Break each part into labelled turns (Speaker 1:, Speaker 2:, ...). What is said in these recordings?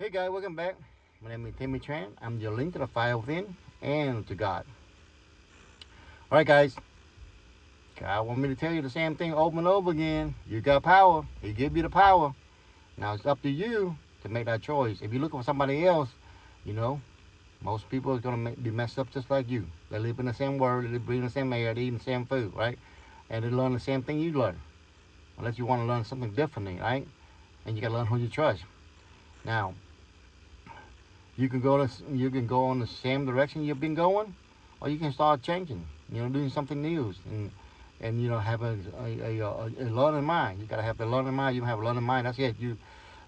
Speaker 1: Hey guys, welcome back. My name is Timmy Tran. I'm your link to the fire within and to God. Alright guys, God want me to tell you the same thing over and over again. You got power. He give you the power. Now it's up to you to make that choice. If you're looking for somebody else, you know, most people are going to be messed up just like you. They live in the same world, they breathe in the same air, they eat the same food, right? And they learn the same thing you learn. Unless you want to learn something differently, right? And you got to learn who you trust. Now, you can go on the same direction you've been going, or you can start changing. Doing something new, and have a learning mind. You gotta have the learning mind. You don't have a learning mind. That's it. You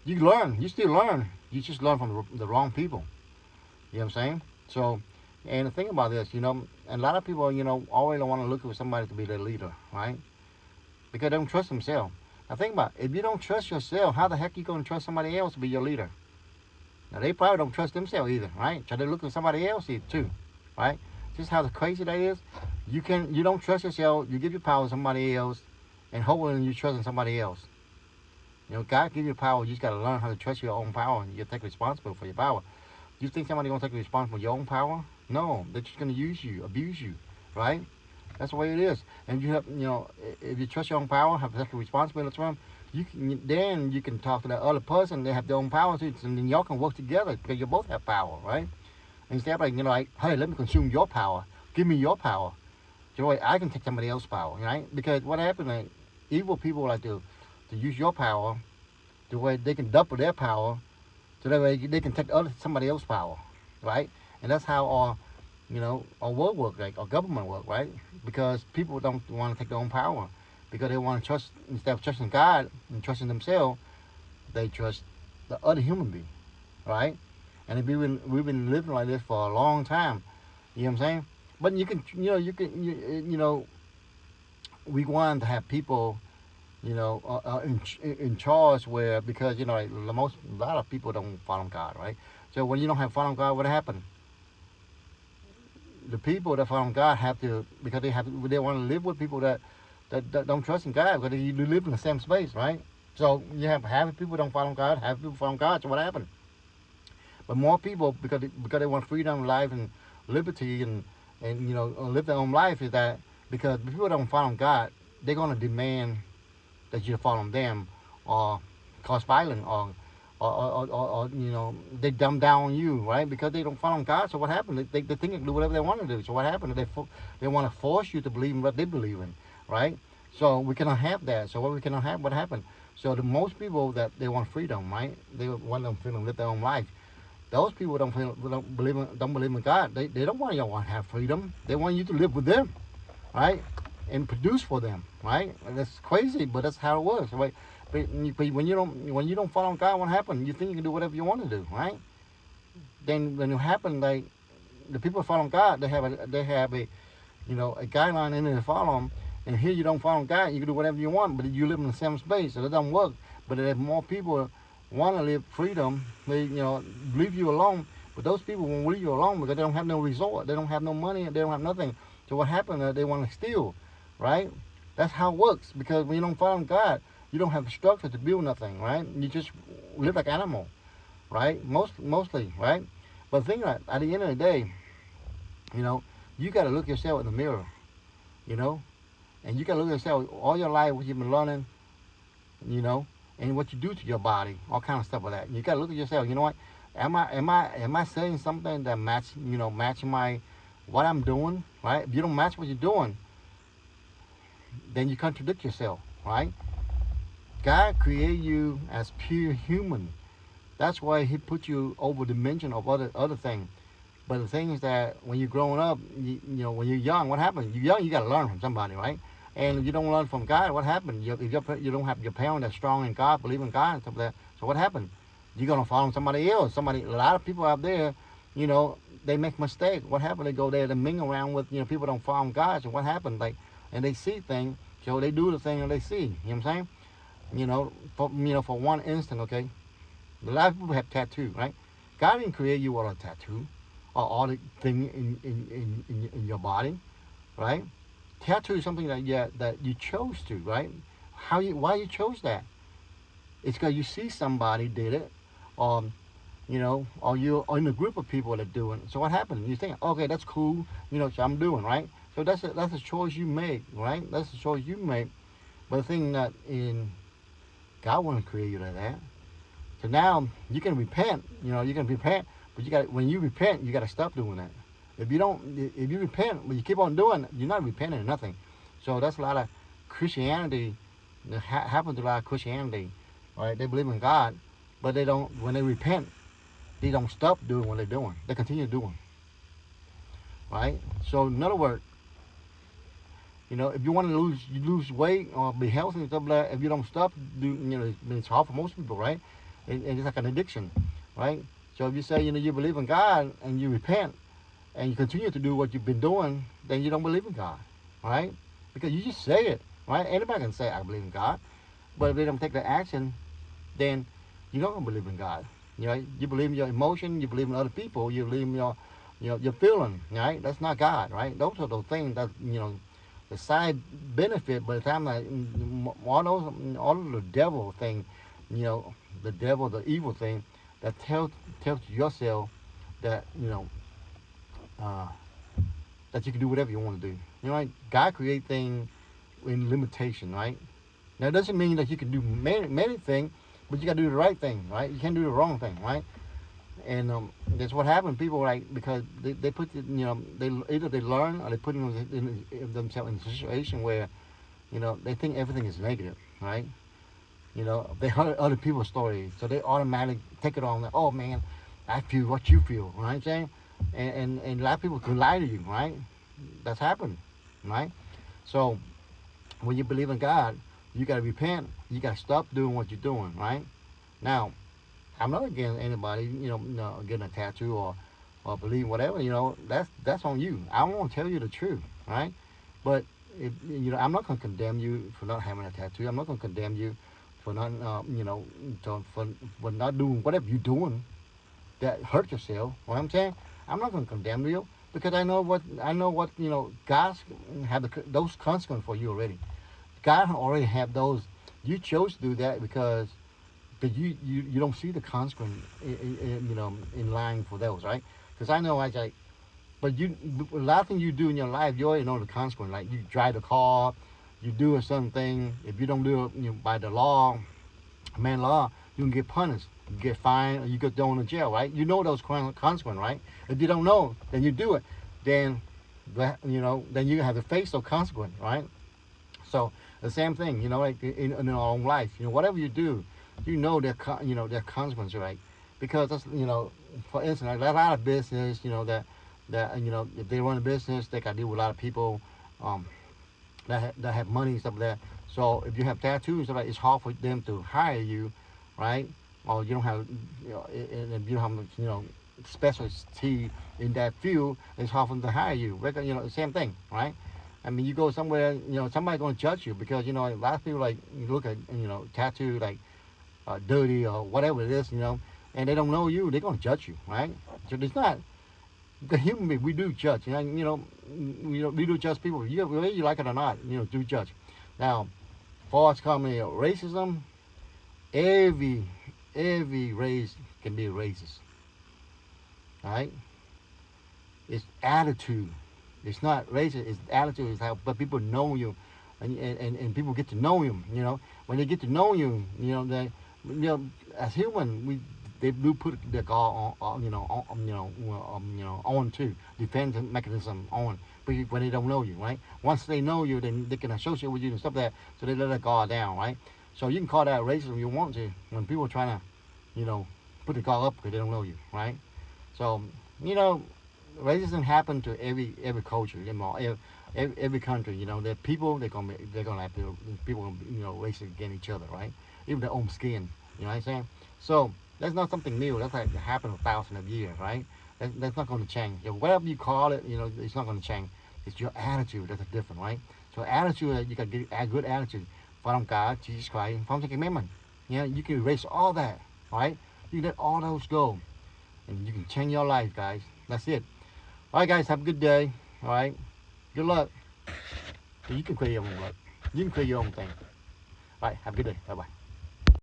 Speaker 1: learn. You still learn. You just learn from the wrong people. You know what I'm saying? So, and the thing about this, and a lot of people, always want to look for somebody to be their leader, right? Because they don't trust themselves. Now think about it. If you don't trust yourself, how the heck you gonna trust somebody else to be your leader? Now they probably don't trust themselves either, right? So they look at somebody else too, right? Just how crazy that is. You don't trust yourself. You give your power to somebody else, and hoping you trust in somebody else. God give you power. You just gotta learn how to trust your own power, and you gotta take responsibility for your power. You think somebody gonna take responsibility for your own power? No, they're just gonna use you, abuse you, right? That's the way it is. And you have, if you trust your own power, have to take responsibility for them. Then you can talk to that other person. They have their own power too, and then y'all can work together because you both have power, right? Instead of hey, let me consume your power. Give me your power. So I can take somebody else's power, right? Because what happens, evil people like to use your power the way they can double their power, so that way they can take somebody else's power, right? And that's how our world work, like our government work, right? Because people don't want to take their own power, because they want to trust, instead of trusting God and trusting themselves, they trust the other human being, right? And we've been living like this for a long time. You know what I'm saying? But we want to have people, in charge, where, because a lot of people don't follow God, right? So when you don't have follow God, what happened? The people that follow God have to, because they want to live with people that don't trust in God, because you live in the same space, right? So you have half people don't follow God, half people follow God. So what happened? But more people, because they want freedom, life, and liberty, and live their own life, is that because if people don't follow God, they're gonna demand that you follow them, or cause violence, or they dumb down on you, right? Because they don't follow God. So what happened? They think they can do whatever they want to do. So what happened? They want to force you to believe in what they believe in, right? So we cannot have that. So we cannot have, what happened? So the most people that they want freedom, right? They want them freedom, live their own life. Those people don't believe in God. They don't want you to have freedom. They want you to live with them, right? And produce for them, right? And that's crazy, but that's how it works, right? But when you don't follow God, what happens? You think you can do whatever you want to do, right? Then when it happens, like the people following God, they have a a guideline in there to follow them. And here you don't follow God, you can do whatever you want, but you live in the same space, so it doesn't work. But if more people want to live freedom, they leave you alone. But those people won't leave you alone because they don't have no resort, they don't have no money, they don't have nothing. So what happened? They want to steal, right? That's how it works. Because when you don't follow God, you don't have the structure to build nothing, right? You just live like animal, right? Mostly, right? But the thing is, at the end of the day, you got to look yourself in the mirror, you know, and you got to look at yourself all your life, what you've been learning, and what you do to your body, all kind of stuff like that. You got to look at yourself. You know what? Am I saying something that matching my what I'm doing, right? If you don't match what you're doing, then you contradict yourself, right? God created you as pure human. That's why He put you over dimension of other things. But the thing is that when you're growing up, when you're young, what happens? You're young, you got to learn from somebody, right? And if you don't learn from God, what happens? If you don't have your parent that's strong in God, believe in God and stuff like that, so what happens? You're going to follow somebody else. A lot of people out there, they make mistakes. What happens? They go there to mingle around with, people don't follow God. So what happens? And they see things, so they do the thing that they see. You know what I'm saying? For one instant, okay? A lot of people have tattoos, right? God didn't create you with a tattoo or all the thing in your body, right? Tattoo is something that you chose to, right? Why you chose that? It's because you see somebody did it, or or you're in a group of people that do it. So what happened? You think, okay, that's cool, so I'm doing, right? So that's a choice you make, right? That's a choice you make. But the thing that in God wouldn't create you like that. So now you can repent, you can repent, but when you repent, you got to stop doing that. If you repent, but you keep on doing, you're not repenting or nothing. So that's a lot of Christianity. Happens to a lot of Christianity, right? They believe in God, but they don't. When they repent, they don't stop doing what they're doing. They continue doing, right? So in other words, if you want to lose weight or be healthy and stuff like that, if you don't stop, it's hard for most people, right? And it's like an addiction, right? So if you say you believe in God and you repent and you continue to do what you've been doing, then you don't believe in God, right? Because you just say it, right? Anybody can say I believe in God, but if they don't take the action, then you're not gonna believe in God. You believe in your emotion, you believe in other people, you believe in your feeling, right? That's not God, right? Those are those things that the side benefit. By the time all of the devil thing, the devil, the evil thing, that tells yourself that uh, that you can do whatever you want to do. Right? God create things in limitation, right? Now it doesn't mean that you can do many things, but you got to do the right thing, right? You can't do the wrong thing, right? And that's what happened. People because they put they either they learn or they put themselves in a situation where they think everything is negative, right? They heard other people's stories, so they automatically take it on. Like, oh man, I feel what you feel, right? I'm saying, and a lot of people could lie to you, right? That's happened, right? So when you believe in God, you got to repent. You got to stop doing what you're doing, right? Now, I'm not against anybody, getting a tattoo or believe whatever. That's on you. I want to tell you the truth, right? But I'm not gonna condemn you for not having a tattoo. I'm not gonna condemn you for not, for not doing whatever you're doing that hurt yourself. What I'm saying, I'm not gonna condemn you because I know what God's have those consequences for you already. God already have those. You chose to do that because you don't see the consequence in line for those, right? Because I know but a lot of things you do in your life, you already know the consequence. Like you drive the car, you do a certain thing. If you don't do it by the law, you can get punished, you get fined, or you get thrown in jail, right? You know those consequences, right? If you don't know, then you do it, then then you have to face those consequences, right? So the same thing, like in our own life, whatever you do, their consequences, right? Because that's for instance, like a lot of business, that if they run a business, they got to deal with a lot of people that have money and stuff like that. So if you have tattoos, it's hard for them to hire you, right? Or you don't have, and if you don't have, specialty in that field, it's hard for them to hire you. The same thing, right? I mean, you go somewhere, somebody's going to judge you because, a lot of people you look at, tattoo dirty or whatever it is, and they don't know you, they're going to judge you, right? So it's not, the human being, we do judge, we do judge people, whether you like it or not, do judge. Now, as far as coming racism, every race can be racist, right? It's attitude. It's not racist. It's attitude. It's how, but people know you, and people get to know you. When they get to know you, they, as human, they do put their guard on too, defense mechanism on. But when they don't know you, right? Once they know you, then they can associate with you and stuff like that. So they let their guard down, right? So you can call that racism if you want to. When people are trying to, put the guard up because they don't know you, right? So racism happens to every culture, every country. There are people they're gonna have people racist against each other, right? Even their own skin. You know what I'm saying? So that's not something new. That's happened for thousands of years, right? That's not going to change. Whatever you call it, it's not going to change. It's your attitude that's different, right? So attitude, you got to get a good attitude from God, Jesus Christ, from the commandment. You can erase all that, right? You can let all those go, and you can change your life, guys. That's it. All right, guys, have a good day. All right, good luck. So you can create your own luck. You can create your own thing. All right, have a good day. Bye-bye.